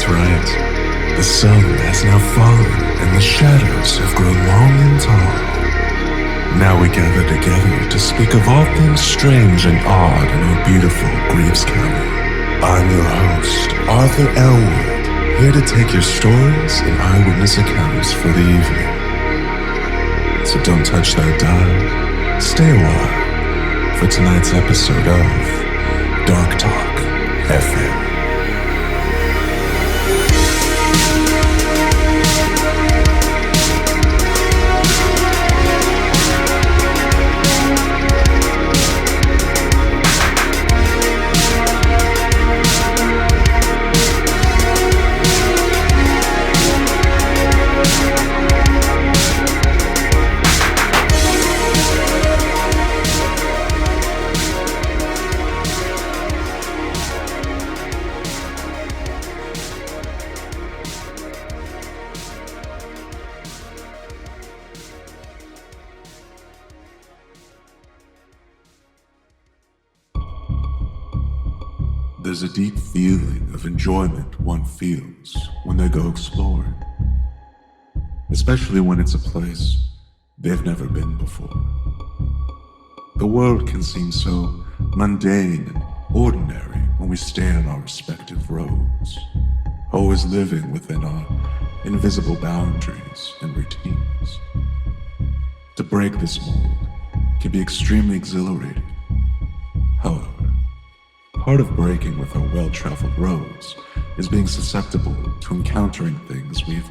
right. The sun has now fallen and the shadows have grown long and tall. Now we gather together to speak of all things strange and odd in our beautiful Greaves County. I'm your host, Arthur Elwood, here to take your stories and eyewitness accounts for the evening. So don't touch that dial, stay a while for tonight's episode of Dark Talk FM. There's a deep feeling of enjoyment one feels when they go exploring, especially when it's a place they've never been before. The world can seem so mundane and ordinary when we stay on our respective roads, always living within our invisible boundaries and routines. To break this mold can be extremely exhilarating. However, part of breaking with our well-traveled roads is being susceptible to encountering things we've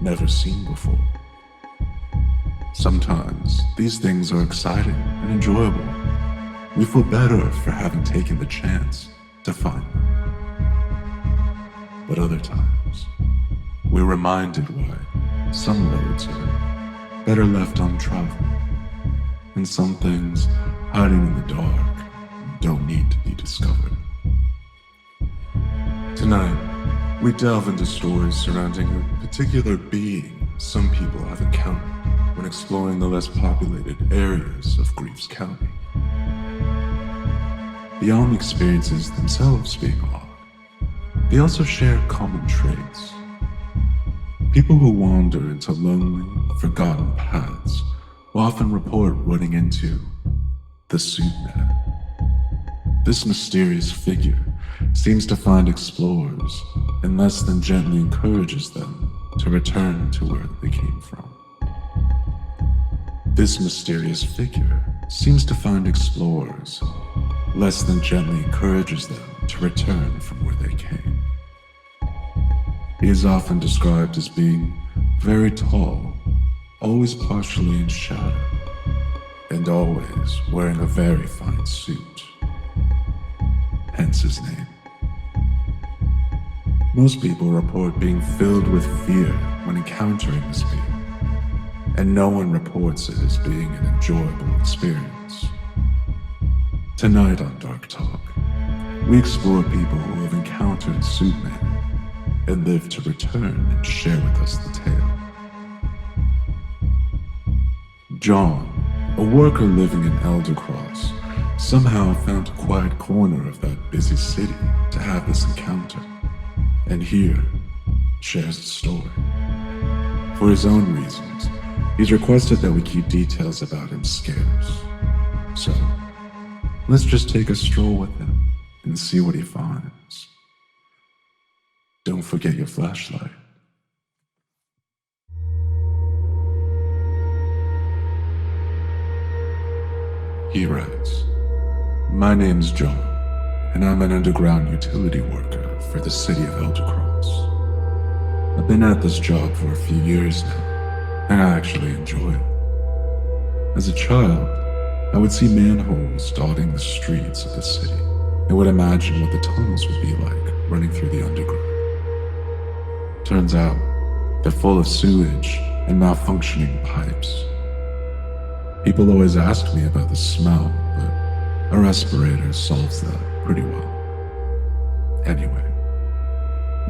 never seen before. Sometimes these things are exciting and enjoyable. We feel better for having taken the chance to find them. But other times, we're reminded why some roads are better left untraveled, and some things hiding in the dark don't need to be discovered. Tonight, we delve into stories surrounding a particular being some people have encountered when exploring the less populated areas of Greaves County. Beyond the experiences themselves being odd, they also share common traits. People who wander into lonely, forgotten paths will often report running into the Suit Man. This mysterious figure seems to find explorers and less than gently encourages them to return to where they came from. This mysterious figure seems to find explorers less than gently encourages them to return from where they came. He is often described as being very tall, always partially in shadow, and always wearing a very fine suit. Hence his name. Most people report being filled with fear when encountering this being, and no one reports it as being an enjoyable experience. Tonight on Dark Talk, we explore people who have encountered Suit Man and live to return and share with us the tale. John, a worker living in Eldercross, somehow found a quiet corner of that busy city to have this encounter, and here shares the story. For his own reasons, he's requested that we keep details about him scarce. So, let's just take a stroll with him and see what he finds. Don't forget your flashlight. He writes, "My name's John, and I'm an underground utility worker for the city of Eldercross. I've been at this job for a few years now, and I actually enjoy it. As a child, I would see manholes dotting the streets of the city and would imagine what the tunnels would be like running through the underground. Turns out, they're full of sewage and malfunctioning pipes. People always ask me about the smell, but a respirator solves that pretty well. Anyway,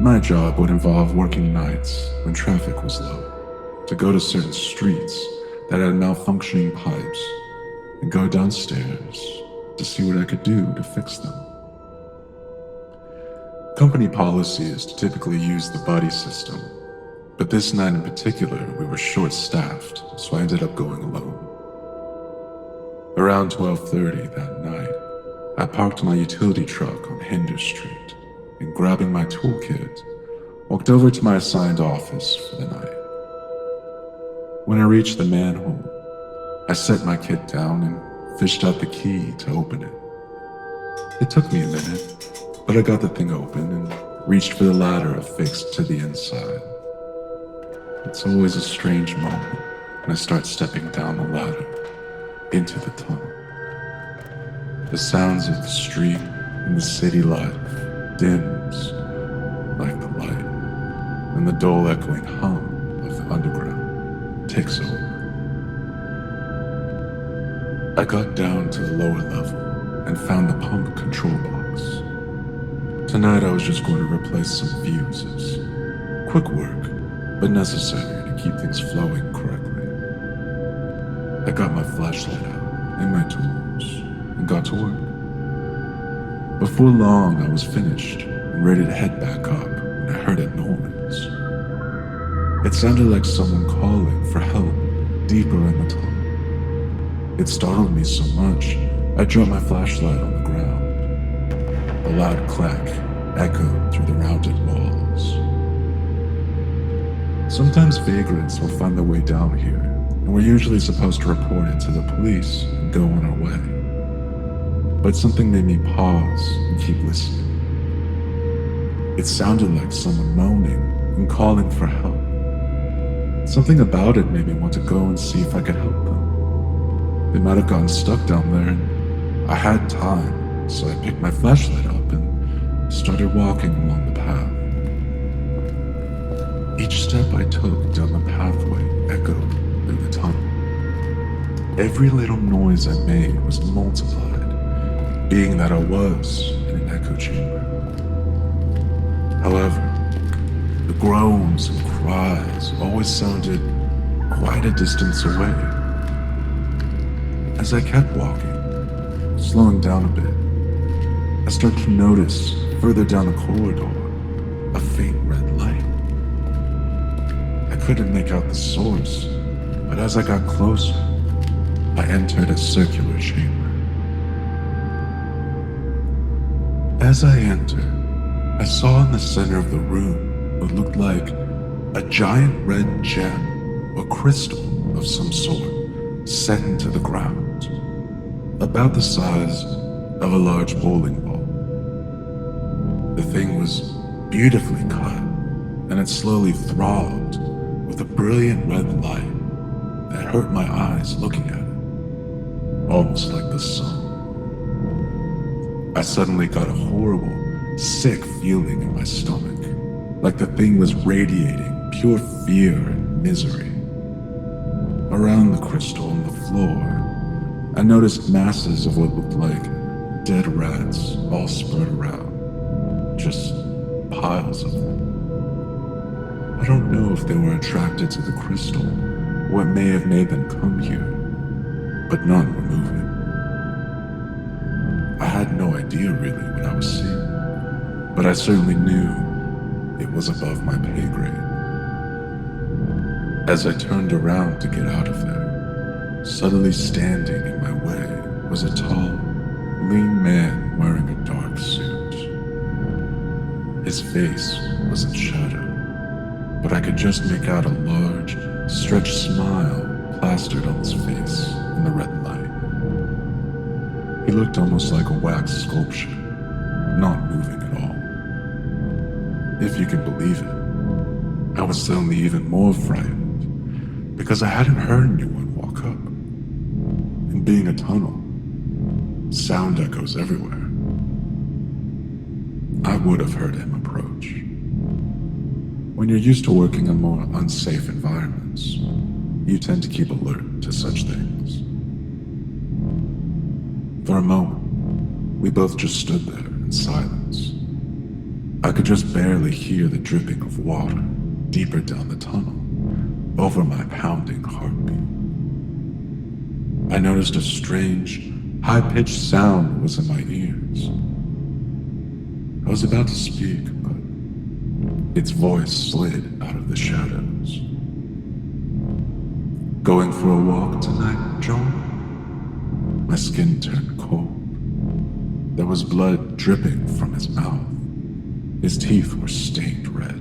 my job would involve working nights when traffic was low, to go to certain streets that had malfunctioning pipes and go downstairs to see what I could do to fix them. Company policy is to typically use the buddy system, but this night in particular, we were short-staffed, so I ended up going alone. Around 12:30 that night, I parked my utility truck on Hinder Street and, grabbing my toolkit, walked over to my assigned office for the night. When I reached the manhole, I set my kit down and fished out the key to open it. It took me a minute, but I got the thing open and reached for the ladder affixed to the inside. It's always a strange moment when I start stepping down the ladder into the tunnel. The sounds of the street and the city life dims like the light, and the dull echoing hum of the underground takes over. I got down to the lower level and found the pump control box. Tonight I was just going to replace some fuses. Quick work, but necessary to keep things flowing correctly. I got my flashlight out and my tools and got to work. Before long I was finished and ready to head back up when I heard a noise. It sounded like someone calling for help deeper in the tunnel. It startled me so much, I dropped my flashlight on the ground. A loud clack echoed through the rounded walls. Sometimes vagrants will find their way down here, and we're usually supposed to report it to the police and go on our way. But something made me pause and keep listening. It sounded like someone moaning and calling for help. Something about it made me want to go and see if I could help them. They might have gotten stuck down there, and I had time, so I picked my flashlight up and started walking along the path. Each step I took down the pathway echoed through the tunnel. Every little noise I made was multiplied, being that I was in an echo chamber. However, the groans and cries always sounded quite a distance away. As I kept walking, slowing down a bit, I started to notice further down the corridor a faint red light. I couldn't make out the source, but as I got closer, I entered a circular chamber. As I entered, I saw in the center of the room what looked like a giant red gem or crystal of some sort set into the ground, about the size of a large bowling ball. The thing was beautifully cut, and it slowly throbbed with a brilliant red light that hurt my eyes looking at it, almost like the sun. I suddenly got a horrible, sick feeling in my stomach, like the thing was radiating pure fear and misery. Around the crystal on the floor, I noticed masses of what looked like dead rats all spread around, just piles of them. I don't know if they were attracted to the crystal or what may have made them come here, but none were moving. I had no idea really what I was seeing, but I certainly knew it was above my pay grade. As I turned around to get out of there, suddenly standing in my way was a tall, lean man wearing a dark suit. His face was in shadow, but I could just make out a large, stretched smile plastered on his face in the red light. He looked almost like a wax sculpture, not moving at all. If you can believe it, I was suddenly even more frightened, because I hadn't heard anyone walk up. And being a tunnel, sound echoes everywhere. I would have heard him approach. When you're used to working in more unsafe environments, you tend to keep alert to such things. For a moment, we both just stood there in silence. I could just barely hear the dripping of water deeper down the tunnel, over my pounding heartbeat. I noticed a strange, high-pitched sound was in my ears. I was about to speak, but its voice slid out of the shadows. Going for a walk tonight, John? My skin turned cold. There was blood dripping from his mouth. His teeth were stained red.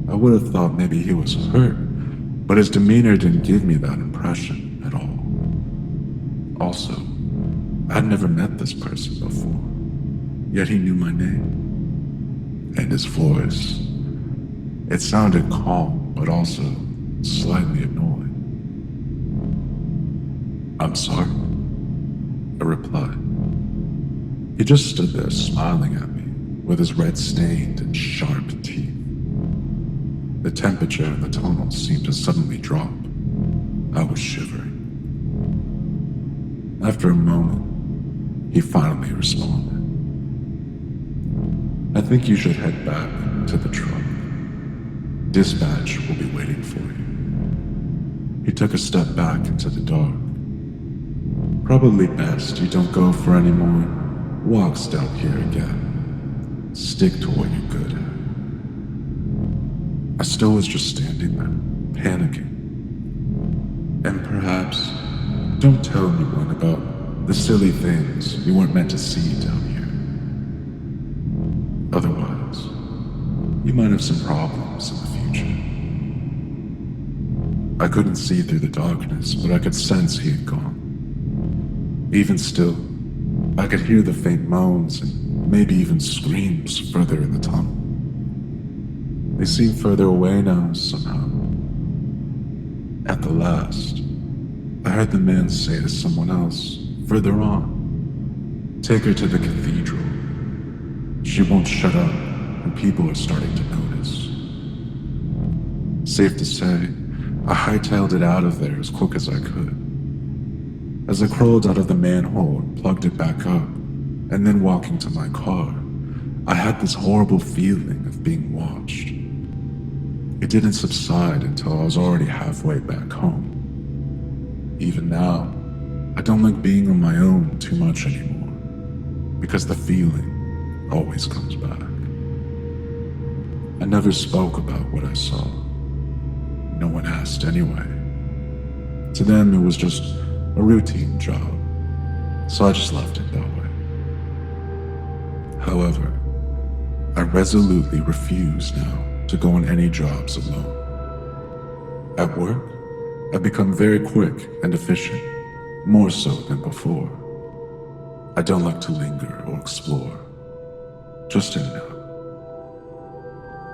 I would have thought maybe he was hurt, but his demeanor didn't give me that impression at all. Also, I'd never met this person before, yet he knew my name. And his voice, it sounded calm, but also slightly annoyed. "I'm sorry," I replied. He just stood there smiling at me with his red stained and sharp teeth. The temperature in the tunnel seemed to suddenly drop. I was shivering. After a moment, he finally responded. "I think you should head back to the truck. Dispatch will be waiting for you." He took a step back into the dark. "Probably best you don't go for any more walks down here again. Stick to what you're good at." I still was just standing there, panicking. "And perhaps don't tell anyone about the silly things you weren't meant to see down here. Otherwise, you might have some problems in the future." I couldn't see through the darkness, but I could sense he had gone. Even still, I could hear the faint moans and maybe even screams further in the tunnel. They seemed further away now somehow. At the last, I heard the man say to someone else further on, "Take her to the cathedral. She won't shut up, and people are starting to notice." Safe to say, I hightailed it out of there as quick as I could. As I crawled out of the manhole and plugged it back up, and then walking to my car, I had this horrible feeling of being watched. It didn't subside until I was already halfway back home. Even now, I don't like being on my own too much anymore, because the feeling always comes back. I never spoke about what I saw. No one asked anyway. To them, it was just a routine job, so I just left it that way. However, I resolutely refuse now to go on any jobs alone. At work, I've become very quick and efficient, more so than before. I don't like to linger or explore, just in and out.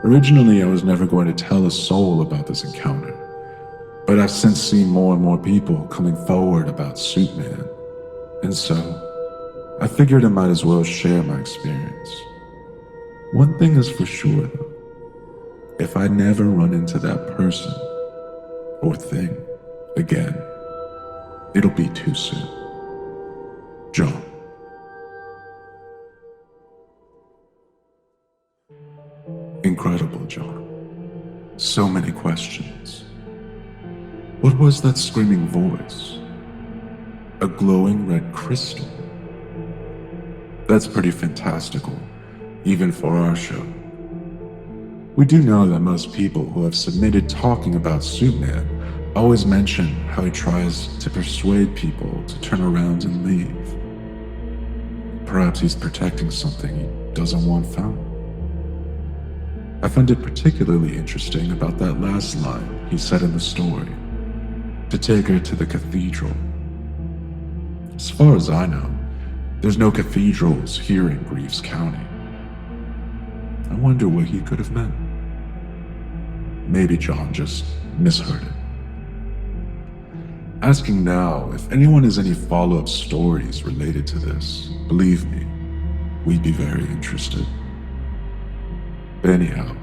Originally, I was never going to tell a soul about this encounter, but I've since seen more and more people coming forward about Suitman, and so I figured I might as well share my experience. One thing is for sure though, if I never run into that person or thing again, it'll be too soon. John. Incredible, John. So many questions. What was that screaming voice? A glowing red crystal? That's pretty fantastical, even for our show. We do know that most people who have submitted talking about Suitman always mention how he tries to persuade people to turn around and leave. Perhaps he's protecting something he doesn't want found. I find it particularly interesting about that last line he said in the story, to take her to the cathedral. As far as I know, there's no cathedrals here in Greaves County. I wonder what he could have meant. Maybe John just misheard it. Asking now if anyone has any follow-up stories related to this, believe me, we'd be very interested. But anyhow,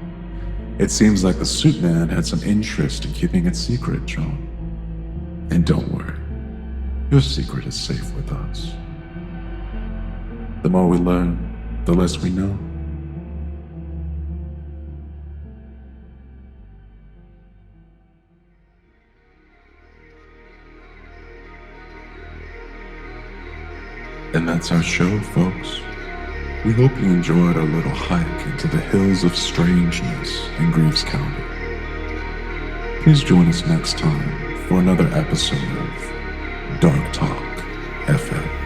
it seems like the Suitman had some interest in keeping it secret, John. And don't worry, your secret is safe with us. The more we learn, the less we know. And that's our show, folks. We hope you enjoyed our little hike into the hills of strangeness in Greaves County. Please join us next time for another episode of Dark Talk FM.